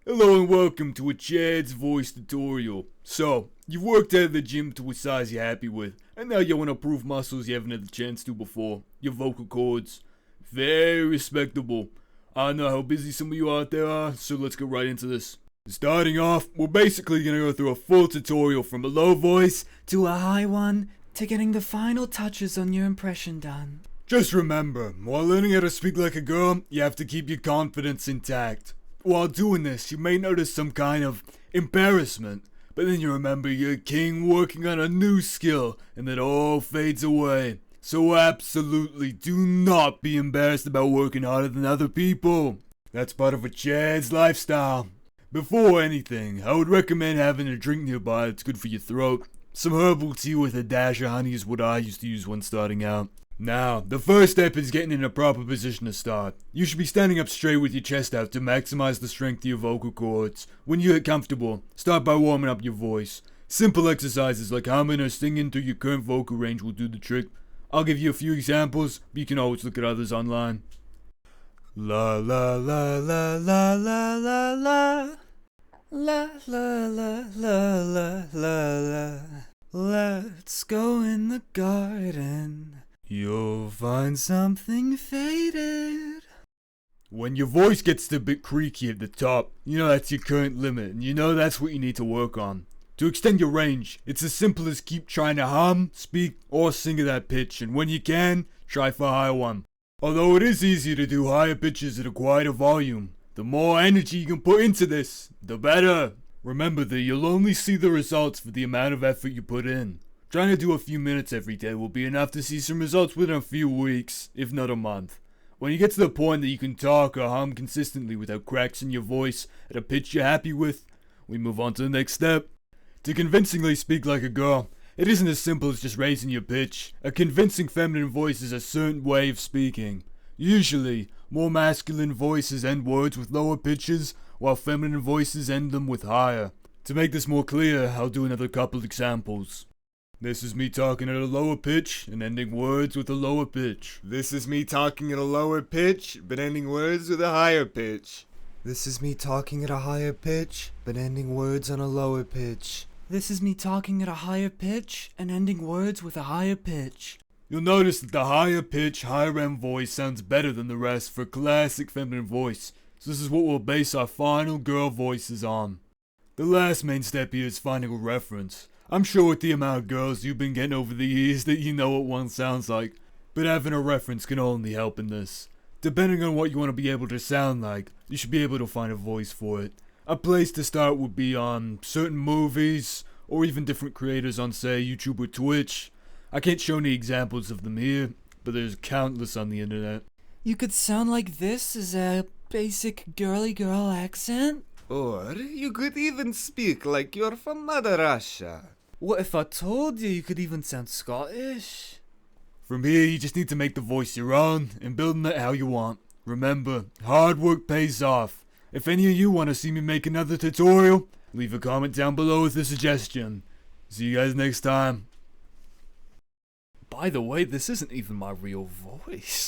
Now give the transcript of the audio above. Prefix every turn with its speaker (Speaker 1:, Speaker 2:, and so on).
Speaker 1: Hello and welcome to a Chad's voice tutorial. So, you've worked out of the gym to a size you're happy with, and now you want to prove muscles you haven't had the chance to before. Your vocal cords. Very respectable. I know how busy some of you out there are, so let's get right into this. Starting off, we're basically going to go through a full tutorial from a low voice
Speaker 2: to a high one, to getting the final touches on your impression done.
Speaker 1: Just remember, while learning how to speak like a girl, you have to keep your confidence intact. While doing this, you may notice some kind of embarrassment, but then you remember you're a king working on a new skill, and it all fades away. So absolutely do not be embarrassed about working harder than other people. That's part of a Chad's lifestyle. Before anything, I would recommend having a drink nearby that's good for your throat. Some herbal tea with a dash of honey is what I used to use when starting out. Now, the first step is getting in a proper position to start. You should be standing up straight with your chest out to maximize the strength of your vocal cords. When you get comfortable, start by warming up your voice. Simple exercises like humming or singing through your current vocal range will do the trick. I'll give you a few examples, but you can always look at others online. La la la la la la la la.
Speaker 2: La la la la la la la. Let's go in the garden.
Speaker 1: You'll find
Speaker 2: Something faded.
Speaker 1: when your voice gets a bit creaky at the top, you know that's your current limit, and you know that's what you need to work on. To extend your range, it's as simple as keep trying to hum, speak, or sing at that pitch, and when you can, try for a higher one. Although it is easier to do higher pitches at a quieter volume, the more energy you can put into this, the better. Remember that you'll only see the results for the amount of effort you put in. Trying to do a few minutes every day will be enough to see some results within a few weeks, if not a month. When you get to the point that you can talk or hum consistently without cracks in your voice at a pitch you're happy with, we move on to the next step. To convincingly speak like a girl, it isn't as simple as just raising your pitch. A convincing feminine voice is a certain way of speaking. Usually, more masculine voices end words with lower pitches, while feminine voices end them with higher. To make this more clear, I'll do another couple examples. This is me talking at a lower pitch and ending words with a lower pitch.
Speaker 3: This is me talking at a lower pitch, but ending words with a higher pitch.
Speaker 2: This is me talking at a higher pitch, but ending words on a lower pitch. This is me talking at a higher pitch and ending words with a higher pitch.
Speaker 1: You'll notice that the higher pitch, higher end voice sounds better than the rest for a classic feminine voice, so this is what we'll base our final girl voices on. The last main step here is finding a reference. I'm sure with the amount of girls you've been getting over the years that you know what one sounds like, but having a reference can only help in this. Depending on what you want to be able to sound like, you should be able to find a voice for it. A place to start would be on certain movies, or even different creators on say YouTube or Twitch. I can't show any examples of them here, but there's countless on the internet.
Speaker 2: You could sound like this as a basic girly girl accent.
Speaker 3: Or you could even speak like you're from Mother Russia.
Speaker 2: What if I told you could even sound Scottish?
Speaker 1: From here, you just need to make the voice your own and build it how you want. Remember, hard work pays off. If any of you want to see me make another tutorial, leave a comment down below with a suggestion. See you guys next time.
Speaker 2: By the way, this isn't even my real voice.